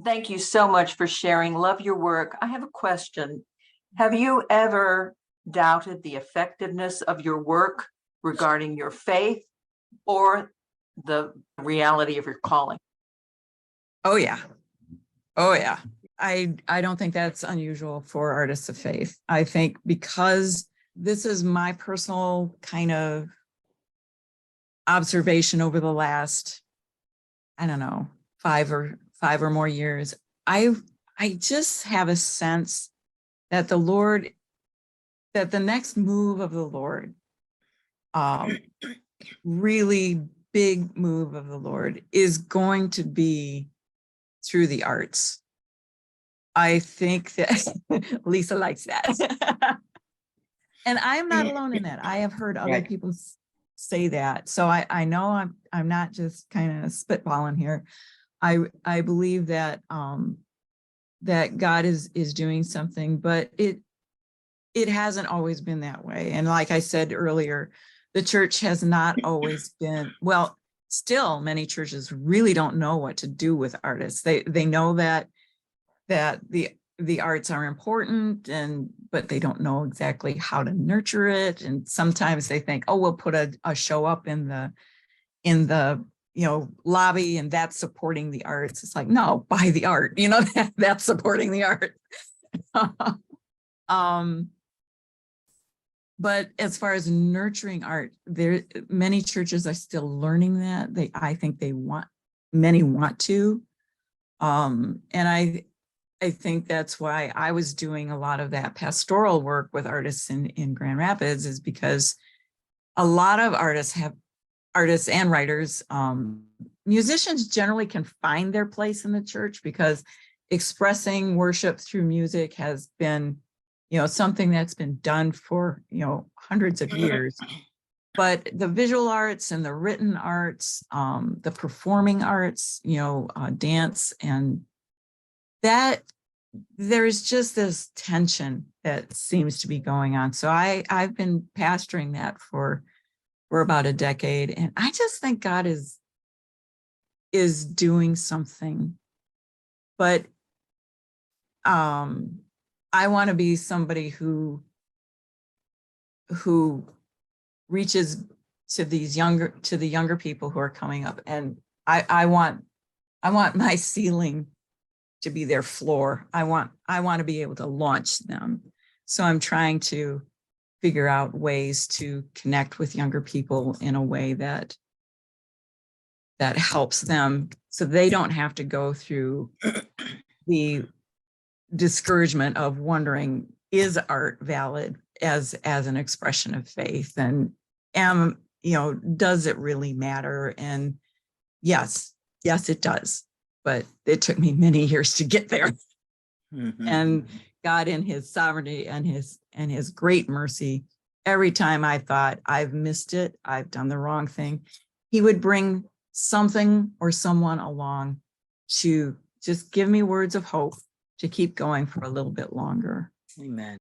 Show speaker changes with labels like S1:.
S1: Thank you so much for sharing. Love your work. I have a question. Have you ever doubted the effectiveness of your work regarding your faith or the reality of your calling?
S2: Oh yeah. Oh yeah. I don't think that's unusual for artists of faith. I think because this is my personal kind of observation over the last, I don't know, five or more years. I just have a sense that that the next move of the Lord, really big move of the Lord, is going to be through the arts. I think that Lisa likes that. And I'm not alone in that. I have heard other people say that. So I know I'm not just kind of spitballing here. I believe that that God is doing something, but it hasn't always been that way. And like I said earlier, the church has not always been, well, still many churches really don't know what to do with artists. They know that the arts are important, but they don't know exactly how to nurture it. And sometimes they think, oh, we'll put a show up in the lobby, and that's supporting the arts. It's like, no, buy the art, that's supporting the art. But as far as nurturing art, many churches are still learning that. I think many want to. And I think that's why I was doing a lot of that pastoral work with artists in Grand Rapids, is because a lot of artists and writers, musicians generally can find their place in the church because expressing worship through music has been, something that's been done for, hundreds of years. But the visual arts and the written arts, the performing arts, dance, and that there's just this tension that seems to be going on. So I've been pastoring that for about a decade. And I just think God is doing something. But I want to be somebody who reaches to the younger people who are coming up. And I want my ceiling to be their floor. I want to be able to launch them. So I'm trying to figure out ways to connect with younger people in a way that helps them, so they don't have to go through the discouragement of wondering, is art valid as an expression of faith? And does it really matter? And yes, it does. But it took me many years to get there. Mm-hmm. And God, in his sovereignty and his great mercy, every time I thought I've missed it, I've done the wrong thing, he would bring something or someone along to just give me words of hope to keep going for a little bit longer.
S3: Amen.